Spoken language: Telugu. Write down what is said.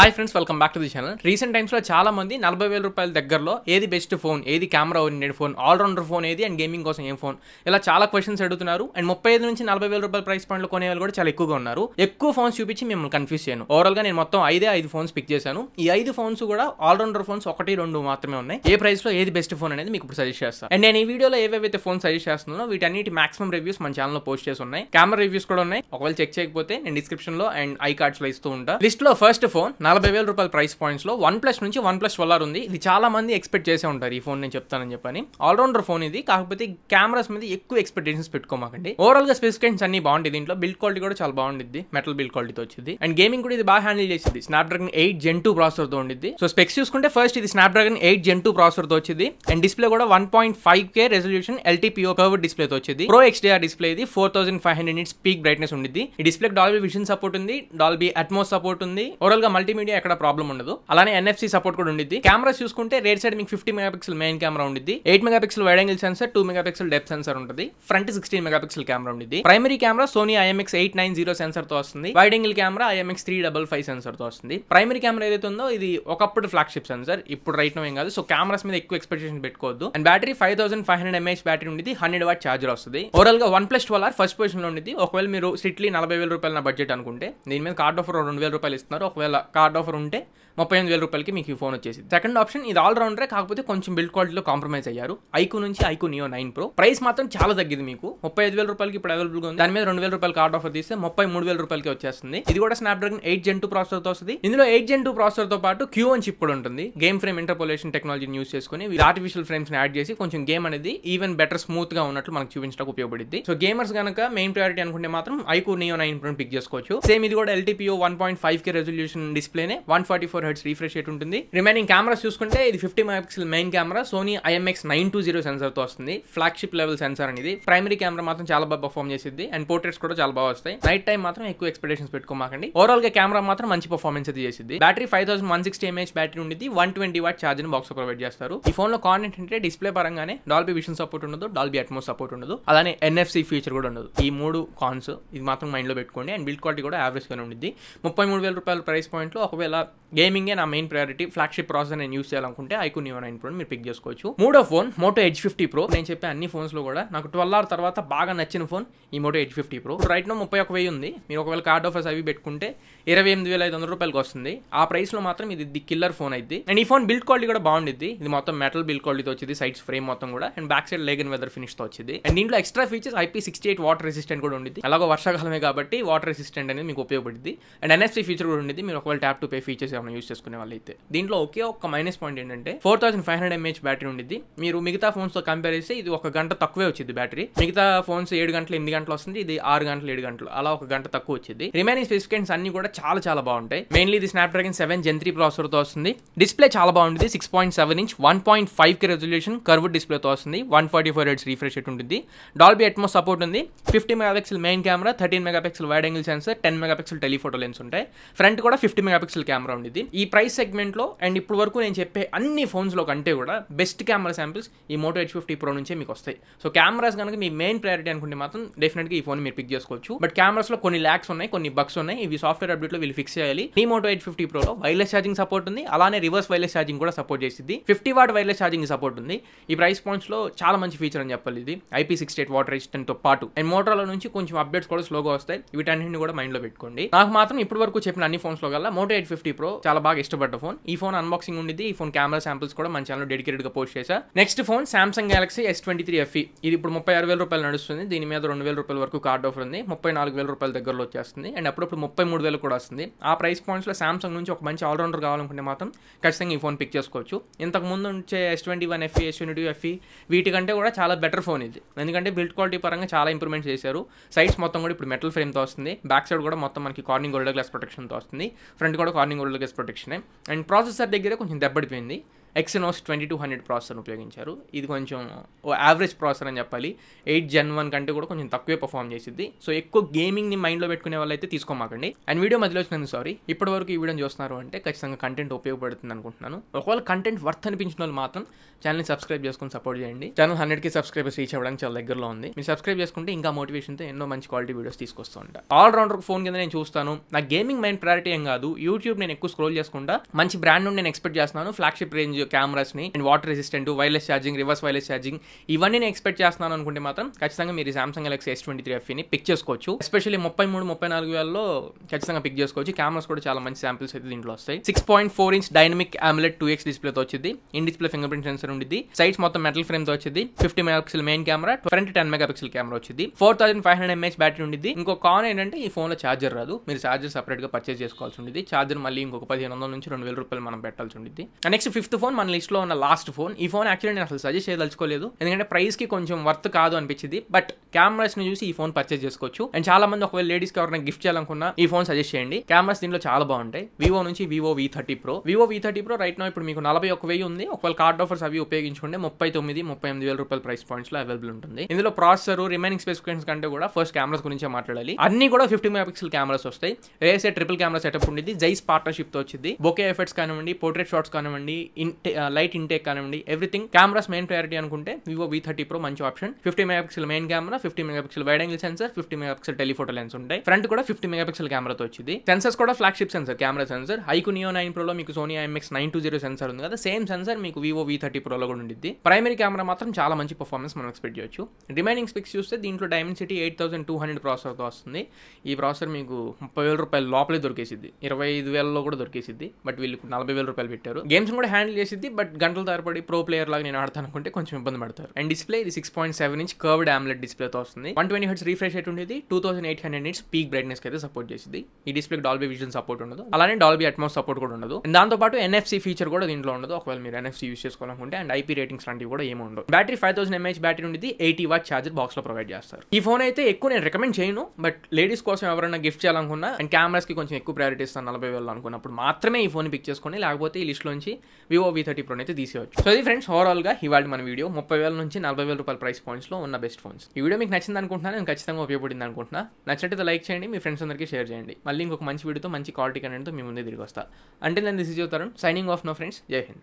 Hi friends, welcome back to the channel. Recent టైమ్స్లో చాలా మంది 40,000 రూపాయల దగ్గరలో ఏది బెస్ట్ ఫోన్, ఏది camera oriented phone, all rounder phone ఏది అండ్ గేమింగ్ కోసం ఏం ఫోన్, ఇలా చాలా క్వశ్చన్స్ అడుగుతున్నారు. అండ్ 35 నుంచి 40,000 రూపాయల ప్రైస్ పాయింట్లో కొనే వాళ్ళు కూడా చాలా ఎక్కువగా ఉన్నారు. ఎక్కువ ఫోన్స్ చూపించి మిమ్మల్ని కన్ఫ్యూజ్ చేయను. ఓవరాల్గా నేను మొత్తం 5 ఫోన్స్ పిక్ చేశాను. ఈ 5 ఫోన్స్ కూడా ఆల్రౌండర్ ఫోన్స్ 1-2 మాత్రమే ఉన్నాయి. ఏ ప్రైస్లో ఏది బెస్ట్ ఫోన్ అనేది మీకు ఇప్పుడు సజెస్ట్ చేస్తాను. అండ్ నేను ఈ వీడియోలో ఏవేవైతే ఫోన్ సజెస్ట్ చేస్తున్నానో వీటన్నిటి మాక్సిమం రివ్యూస్ మన ఛానల్లో పోస్ట్ చేసి ఉన్నాయి. కెమెరా రివ్యూస్ కూడా ఉన్నాయి. ఒకవేళ చెక్ చేయకపోతే నేను డిస్క్రిప్షన్లో అండ్ ఐ కార్డ్స్లో ఇస్తూ ఉంటాను. లిస్ట్లో ఫస్ట్ ఫోన్ 40,000 రూపాయల ప్రైస్ పాయింట్స్ లో OnePlus నుంచి OnePlus 12R ఉంది. ఇది చాలా మంది ఎక్స్పెక్ట్ చేసే ఉంటారు ఈ ఫోన్ నేను చెప్తానని చెప్పని. ఆల్రౌండర్ ఫోన్ ఇది, కాకపోతే కెమెరాస్ మీద ఎక్కువ ఎక్స్పెక్టేషన్స్ పెట్టుకోమాకండి. ఓవరాల్ గా స్పెసిఫికేషన్స్ అన్ని బాగుంటుంది. దీంట్లో బిల్డ్ క్వాలిటీ కూడా చాలా బాగుంటుంది, మెటల్ బిల్డ్ క్వాలిటీతో వచ్చింది. అండ్ గేమింగ్ కూడా ఇది బాగా హ్యాండిల్ చేసింది. స్నాప్డ్రాగన్ 8 Gen 2 ప్రాసెసర్ తో ఉండిద్ది. సో స్పెక్స్ చూసుకుంటే ఫస్ట్ ఇది స్నాప్డ్రాగన్ 8 Gen 2 ప్రాసెసర్ తో వచ్చింది. అండ్ డిస్ప్లే కూడా 1.5K resolution LTPO curved display తో వచ్చింది. Pro XDR డిస్ప్లే ఇది 4500 nits పీక్ బ్రైట్నెస్ ఉండిద్ది. ఈ డిస్ప్లే డాల్బీ విజన్ సపోర్ట్ ఉంది, డాల్బీ అట్మోస్ సపోర్ట్ ఉంది. ఓవరాల్ గా మల్టీమీడియా ఎక్కడ ప్రాబ్లం ఉండదు. అలానే NFC సపోర్ట్ కూడా ఉండిద్ది. కెమెరాస్ చూసుకుంటే రేర్ సైడ్ మీకు 50 మెగాపిక్సెల్ మెయిన్ కెమెరా ఉండిద్ది. 8 megapixel wide angle sensor, 2 megapixel depth sensor ఉంటుంది. ఫ్రంట్ 16 మెగాపిక్సెల్ కెమెరా ఉండిద్ది. Primary camera Sony IMX890 sensor తో వస్తుంది. Wide angle camera IMX355 sensor తో వస్తుంది. ప్రైమరీ కెమెరా ఏదైతే ఉందో ఇది ఒకప్పుడు ఫ్లాగ్షిప్ సెన్సర్, ఇప్పుడు రైట్ నో ఏం కాదు. సో కెమెరాస్ మీద ఎక్కువ ఎక్స్పెక్టేషన్ పెట్టుకోవద్దు. అండ్ బ్యాటరీ 5500 mAh బ్యాటరీ ఉండిద్ది. 100 వాట్ ఛార్జర్ వస్తుంది. ఓవరాల్ గా OnePlus 12R ఫస్ట్ పొజిషన్ లో ఉండిద్ది. ఒకవేళ మీరు స్ట్రిక్ట్లీ 40,000 రూపాయల నా బడ్జెట్ అనుకుంటే దీని మీద కార్డ్ ఆఫర్ 2,000 రూపాయలు ఇస్తున్నారు. ఒకవేళ కార్డ్ ఆఫర్ ఉంటే 38,000 రూపాయలకి మీకు ఈ ఫోన్ వచ్చేసి. సెకండ్ ఆప్షన్ ఇది ఆల్రౌండరే, కాకపోతే కొంచెం బిల్డ్ క్వాలిటీలో కాంప్రమైజ్ అయ్యారు. ఐక్యూ నుంచి ఐక్యూ నియో 9 Pro ప్రైస్ మాత్రం చాలా తగ్గింది. మీకు 35,000 రూపాయలకి ఇప్పుడు అవైలబుల్గా ఉంది. దాని మీద 2,000 రూపాయలు కార్డ్ ఆఫర్ తీస్తే 33,000 రూపాయలకి వచ్చేస్తుంది. ఇది కూడా స్నాప్డ్రాగన్ 8 Gen 2 ప్రాసెసర్ తో వస్తుంది. ఇందులో 8 Gen 2 ప్రాసెసర్ తో పాటు Q1 చిప్ కూడా ఉంటుంది. గేమ్ ఫ్రేమ్ ఇంటర్పోలేషన్ టెక్నాలజీని యూస్ చేసుకుని ఆర్టిఫిషియల్ ఫ్రేమ్స్ ని యాడ్ చేసి కొంచెం గేమ్ అనేది ఈవెన్ బెటర్ స్మూత్ గా ఉన్నట్లు మనకు చూపించడానికి ఉపయోగపడుతుంది. సో గేమర్స్ కనుక మెయిన్ ప్రయారిటీ అనుకుంటే మాత్రం ఐక్యూ నియో 9 Pro పిక్ చేసుకోవచ్చు. సేమ్ ఇది కూడా LTPO 1.5K రెజల్యూషన్ డిస్ప్లేనే 144 Hz రిఫ్రెష్ రేట్ ఉంటుంది. రిమైనింగ్ కెమెరాస్ చూసుకుంటే ఇది 50 megapixel main camera Sony IMX920 sensor తో వస్తుంది. ఫ్లాగ్షిప్ లెవెల్ సెన్సర్ అనేది. ప్రైమరీ కెమెరా మాత్రం చాలా బాగా పర్ఫార్మ్ చేసింది. అండ్ పోర్ట్రేట్స్ కూడా చాలా బాగా వస్తాయి. నైట్ టైం మాత్రం ఎక్కువ ఎక్స్పెక్టేషన్స్ పెట్టుకోమాకండి. ఓవరాల్ గా కెమెరా మాత్రం మంచి పర్ఫార్మెన్స్ అయితే చేసింది. బ్యాటరీ 5160 mAh బ్యాటరీ ఉండిద్ది. 120 వాట్ ఛార్జర్ బాక్స్ ప్రొవైడ్ చేస్తారు. ఈ ఫోన్ లో కాంటెంట్ అంటే డిస్ప్లే పరంగానే డాల్బీ విజన్ సపోర్ట్ ఉండదు, డాల్బీ అట్మోస్ సపోర్ట్ ఉండదు, అలానే NFC ఫీచర్ కూడా ఉండదు. ఈ 3 కాన్స్ ఇది మాత్రం మైండ్ లో పెట్టుకోండి. అండ్ బిల్డ్ క్వాలిటీ కూడా యావరేజ్ గానే ఉండిద్ది. 33,000 రూపాయల ప్రైస్ పాయింట్ లో ఒకవేళ గేమింగే నా మెయిన్ ప్రయారిటీ, ఫ్లాగ్షిప్ ప్రాసెసర్ నేను యూస్ చేయాలనుకుంటే ఐక్యూ నియో 9 Pro మీరు పిక్ చేసుకోవచ్చు. మూడో ఫోన్ Moto Edge 50 Pro. నేను చెప్పే అన్ని ఫోన్స్ లో కూడా నాకు 12R తర్వాత బాగా నచ్చిన ఫోన్ ఈ Moto Edge 50 Pro. Right now 31,000 ఉంది. మీరు ఒకవేళ కార్డ్ ఆఫర్స్ అవి పెట్టుకుంటే 28,500 రూపాయలకి వస్తుంది. ఆ ప్రైస్ లో మాత్రం ఇది ది కిల్లర్ ఫోన్ అయింది. అండ్ ఈ ఫోన్ బిల్డ్ క్వాలిటీ కూడా బాగుండిద్ది. ఇది మొత్తం మెటల్ బిల్డ్ క్వాలిటీతో వచ్చింది. సైడ్స్ ఫ్రేమ్ మొత్తం కూడా and back side leg and leather finish తో వచ్చింది. అండ్ దీంట్లో extra features IP68 water resistant కూడా ఉండిద్ది. అలాగే వర్షాకాలమే కాబట్టి వాటర్ రెసిస్టెంట్ అనేది మీకు ఉపయోగపడుద్ది. అండ్ NFC ఫీచర్ కూడా ఉండిద్ది. మీరు ఒకవేళ ట్యాప్ టు పే ఫీచర్స్ ఏమైనా యూస్ చేసుకునే వాళ్ళు అయితే. దీంట్లో ఒకే ఒక్క మైనస్ పాయింట్ ఏంటంటే 4500 mAh బ్యాటరీ ఉండిద్ది. మీరు మిగతా ఫోన్స్ తో కంపేర్ చేస్తే ఇది 1 గంట తక్కువే వచ్చింది బ్యాటరీ. మిగతా ఫోన్స్ 7 గంటలు 8 గంటలు వస్తుంది, ఇది 6 గంటలు 7 గంటలు అలా 1 గంట తక్కువ వచ్చింది. రిమైనింగ్ స్పెసిఫికేషన్స్ అన్ని కూడా చాలా బాగుంటాయి. మెయిన్లీ ఇది స్నాప్డ్రాగన్ 7 Gen 3 ప్రాసెసర్ తో వస్తుంది. డిస్ప్లే చాలా బాగుంటుంది. 6.7 inch 1.5K resolution curved display తో వస్తుంది. 144 Hz రిఫ్రెష్ రేట్ ఉంటుంది. డాల్బీ అట్మోస్ సపోర్ట్ ఉంది. 50 megapixel main camera, 13 megapixel wide angle sensor, 10 megapixel telephoto lens ఉంటాయి. ఫ్రంట్ కూడా 50 మెగాపిక్సెల్ కెమెరా ఉంది. ఈ ప్రైస్ సెగ్మెంట్ లో అండ్ ఇప్పుడు వరకు నేను చెప్పే అన్ని ఫోన్స్ లో కంటే కూడా బెస్ట్ కెమెరా శాంపిల్స్ ఈ Moto Edge 50 Pro నుంచే మీకు వస్తాయి. సో కెమెరాస్ కనుక మీ మెయిన్ ప్రయారిటీ అనుకుంటే మాత్రం డెఫినెట్ గా ఈ ఫోన్ మీరు పిక్ చేసుకోవచ్చు. బట్ కెమెరాస్ లో కొన్ని ల్యాక్స్ ఉన్నాయి, కొన్ని బగ్స్ ఉన్నాయి. ఇవి సాఫ్ట్వేర్ అప్డేట్ లో వీళ్ళు ఫిక్స్ చేయాలి. ఈ Moto Edge 50 Pro లో వైర్లెస్ ఛార్జింగ్ సపోర్ట్ ఉంది. అలానే రివర్స్ వైర్లెస్ ఛార్జింగ్ కూడా సపోర్ట్ చేసింది. 50 వాట్ వైర్లెస్ ఛార్జింగ్ సపోర్ట్ ఉంది. ఈ ప్రైస్ పాయింట్స్ లో చాలా మంచి ఫీచర్ అని చెప్పాలి. ఇది IP68 వాటర్ రెసిస్టెంట్ తో పాటు అండ్ మోటోరోలా నుంచి కొంచెం అప్డేట్స్ కూడా స్లోగా వస్తాయి. వీటన్నింటిని కూడా మైండ్ లో పెట్టుకోండి. నాకు మాత్రం ఇప్పటి వరకు చెప్పిన అన్ని ఫోన్స్ లో కల్లా Moto Edge 50 Pro చాలా బాగా ఇష్టపడ్డ ఫోన్. ఈ ఫోన్ అన్బాక్సింగ్ ఉండిద్ది. ఈ ఫోన్ కెమెరా శాంపిల్స్ కూడా మన ఛానల్ డెడికేటెడ్ గా పోస్ట్ చేశా. Next phone Samsung Galaxy S23 FE. ఇది ఇప్పుడు 36,000 రూపాయలు నడుస్తుంది. దీని మీద 2,000 రూపాయల వరకు కార్డ్ ఆఫర్ ఉంది. 34,000 రూపాయల దగ్గరలో వచ్చేస్తుంది. అండ్ అప్పుడప్పుడు 33,000 కూడా వస్తుంది. ఆ ప్రైస్ పాయింట్స్ లో Samsung నుంచి ఒక మంచి ఆల్రౌండర్ కావాలనుకుంటే మాత్రం ఖచ్చితంగా ఈ ఫోన్ పిక్ చేసుకోవచ్చు. ఇంతకు ముందు వచ్చే S21 FE, S22 FE వీటికంటే కూడా చాలా బెటర్ ఫోన్ ఇది. ఎందుకంటే బిల్డ్ క్వాలిటీ పరంగా చాలా ఇంప్రూవ్మెంట్ చేశారు. సైడ్స్ మొత్తం కూడా ఇప్పుడు మెటల్ ఫ్రేమ్ తో వస్తుంది. బ్యాక్ సైడ్ కూడా మొత్తం మనకి కార్నింగ్ గొరిల్లా గ్లాస్ ప్రొటెక్షన్ తో వస్తుంది. ఫ్రంట్ కూడా Corning Gorilla glass protection. And processor దగ్గర కొంచెం దెబ్బడిపోయింది. Exynos 2200 ప్రాసెసర్ ఉపయోగించారు. ఇది కొంచెం యావరేజ్ ప్రాసెసర్ అని చెప్పాలి. 8 Gen 1 కంటే కూడా కొంచెం తక్కువే పర్ఫామ్ చేసిద్ది. సో ఎక్కువ గేమింగ్ని మైండ్లో పెట్టుకునే వాళ్ళు అయితే తీసుకోమాకండి. అండ్ వీడియో మధ్యలో వచ్చినందుకు సారీ. ఇప్పటి వరకు ఈ వీడియోని చూస్తున్నారు అంటే ఖచ్చితంగా కంటెంట్ ఉపయోగపడుతుంది అనుకుంటున్నాను. ఒకవేళ కంటెంట్ వర్త్ అనిపించిన వాళ్ళు మాత్రం ఛానల్ని సబ్స్క్రైబ్ చేసుకుని సపోర్ట్ చేయండి. ఛానల్ 100K సబ్స్క్రైబర్స్ రీచ్ అవ్వడానికి చాలా దగ్గరలో ఉంది. మీరు సబ్స్క్రైబ్ చేసుకుంటే ఇంకా మోటివేషన్తో ఎన్నో మంచి క్వాలిటీ వీడియోస్ తీసుకొస్తూ ఉంటాను. ఆల్రౌండర్ ఫోన్ కింద నేను చూస్తాను. నా గేమింగ్ మైండ్ ప్రయారిటీ ఏం కాదు. యూట్యూబ్ నేను ఎక్కువ స్క్రోల్ చేసుకుంటా. మంచి బ్రాండ్ నుండి నేను ఎక్స్పెక్ట్ చేస్తున్నాను. ఫ్లాగ్షిప్ రేంజ్ కెమెరాస్ని and water resistant, wireless charging, reverse wireless charging ఇవన్నీ నేను ఎక్స్పెక్ట్ చేస్తున్నాను అనుకుంటే మాత్రం ఖచ్చితంగా మీరు Samsung Galaxy S23 FEని పిక్ చేసుకోవచ్చు. ఎస్పెషల్లీ 33-34 వేలలో ఖచ్చితంగా పిక్ చేసుకోవచ్చు. కెమెరాస్ కూడా చాలా మంచి శాంపిల్స్ అయితే దీంట్లో వస్తాయి. 6.4 inch డైనమిక్ AMOLED 2x డిస్ప్లేతో వచ్చింది. In display finger print sensor ఉండిద్ది. సైడ్స్ మొత్తం మెటల్ ఫ్రేమ్ తో వచ్చింది. 50 megapixel main camera, front 10 megapixel camera వచ్చింది. 4500 mAh బ్యాటరీ ఉండిద్ది. ఇంకో కాన్ ఏంటంటే ఈ ఫోన్ లో ఛార్జర్ రాదు. మీరు ఛార్జర్ సెపరేట్ గా పర్చేస్ చేసుకోవాల్సి ఉంటుంది. ఛార్జర్ మళ్ళీ ఇంకొక 1500 నుంచి 2000 రూపాయలు మనం పెట్టాల్సి ఉంటుంది. నెక్స్ట్ 5th ఫోన్ మన లిస్ట్ లో ఉన్న లాస్ట్ ఫోన్. ఈ ఫోన్ యాక్చువల్లీ నేను అసలు సజెస్ట్ చేయదలుచుకోలేదు. ఎందుకంటే ప్రైస్ కి కొంచెం వర్త్ కాదు అనిపించింది. బట్ కెమెరాస్ ని చూసి ఈ ఫోన్ పర్చేస్ చేసుకోవచ్చు. అండ్ చాలా మంది ఒకవేళ లేడీస్ కి ఎవరైనా గిఫ్ట్ చేయాలనుకున్నా ఈ ఫోన్ సజెస్ట్ చేయండి. కెమెరాస్ దీంట్లో చాలా బాగుంటాయి. వివో నుంచి Vivo V30 Pro. Vivo V30 Pro right now ఇప్పుడు మీకు 41,000 ఉంది. ఒకవేళ కార్డ్ ఆఫర్స్ అవి ఉపయోగించుకుంటే 39-38,000 రూపాయల ప్రైస్ పాయింట్స్ లో అవైలబుల్ ఉంటుంది. ఇందులో ప్రాసెసర్, రిమైనింగ్ స్పెసిఫికేషన్స్ కంటే కూడా ఫస్ట్ కెమెరాస్ గురించి మాట్లాడాలి. అన్ని కూడా 50 మెగాపిక్సెల్ కెమెరాస్ వస్తాయి. రేసే ట్రిపుల్ కెమెరా సెటప్ ఉండేది. జైస్ పార్ట్నర్షిప్ తో వచ్చింది. బొకే ఎఫెక్ట్స్ కానివ్వండి, పోర్ట్రేట్ షాట్స్ కానివ్వండి, లైట్ ఇంటేక్ కానివ్వండి, ఎవ్రీథింగ్ కెమెరాస్ మెయిన్ ప్రయారిటీ అనుకుంటే వివో V30 Pro మంచి option. 50 megapixel main camera, 50 megapixel wide angle sensor, 50 megapixel telephoto lens ఉంటాయి. ఫ్రంట్ కూడా 50 మెగాపిక్సెల్ కెమెరాతో వచ్చింది. సెన్సర్స్ కూడా flagship sensor, camera sensor. iQOO Neo 9 Pro లో మీకు Sony IMX920 సెన్సర్ ఉంది కదా, సేమ్ సెన్సర్ మీకు వివో V30 Pro లో కూడా ఉండిద్ది. ప్రైమరీ కెమెరా మాత్రం చాలా మంచి పర్ఫార్మెన్స్ మనం ఎక్స్పెక్ట్ చేయొచ్చు. రిమైనింగ్ స్పెక్స్ చూస్తే దీంట్లో Dimensity 8200 ప్రాసెసర్తో వస్తుంది. ఈ ప్రాసెసర్ మీకు 30,000 రూపాయల లోపలే దొరికేసిద్ది. 25,000లో కూడా దొరికేసిద్ది. బట్ వీళ్ళు 40,000 రూపాయలు పెట్టారు. గేమ్స్ కూడా హ్యాండిల్ చేసిద్ది. బట్ గంటల తరబడి ప్రో ప్లేయర్ లాగా నేను ఆడతాను అనుకుంటే కొంచెం ఇబ్బంది పడతారు. అండ్ డిస్ప్లే ఇది 6.7 inch కర్వ్డ్ AMOLED డిస్ప్లేతో వస్తుంది. 120 Hz రిఫ్రెష్ రేట్ ఉండేది. 2800 nits పీక్ బ్రైట్నెస్ అయితే సపోర్ట్ చేసింది. ఈ డిస్ప్లే డాల్బీ విజన్ సపోర్ట్ ఉండదు. అలానే డాల్బీ అట్మాస్ సపోర్ట్ కూడా ఉండదు. దాంతో పాటు NFC ఫీచర్ కూడా దీంట్లో ఉండదు. ఒకవేళ మీరు NFC యూస్ చేసుకోవాలనుకుంటే. అండ్ IP రేటింగ్స్ లాంటివి కూడా ఏమి ఉండవు. బ్యాటరీ 5000 mAh బ్యాటరీ ఉండేది. 80 వాట్ ఛార్జర్ బాక్స్ లో ప్రొవైడ్ చేస్తారు. ఈ ఫోన్ అయితే ఎక్కువ నేను రికమెండ్ చేయను. బట్ లేడీస్ కోసం ఎవరైనా గిఫ్ట్ చేయాలనుకున్నా అండ్ కెమెరాస్ కి కొంచెం ఎక్కువ ప్రయారిటీ ఇస్తాను 40,000 అనుకున్నప్పుడు మాత్రమే ఈ ఫోన్ పిక్ చేసుకోండి. లేకపోతే ఈ లిస్ట్ లోంచి వివో V30 Pro అయితే తీసేయచ్చు. సో ఇది ఫ్రెండ్స్ ఓవరాల్ గా ఇవాళ మన వీడియో 30,000 నుంచి 40,000 రూపాయల ప్రైస్ పాయింట్స్ లో ఉన్న బెస్ట్ ఫోన్స్. ఈ వీడియో మీకు నచ్చింది అనుకుంటున్నాను. నేను ఖచ్చితంగా ఉపయోగపడింది అనుకుంటున్నా. నచ్చినట్లయితే లైక్ చేయండి, మీ ఫ్రెండ్స్ అందరికీ షేర్ చేయండి. మళ్ళీ ఇంకొక మంచి వీడియోతో మంచి క్వాలిటీ కంటెంట్తో మీ ముందే తిరిగి వస్తా. అంటే నేను this is your Tarun signing off now friends. జై హింద్.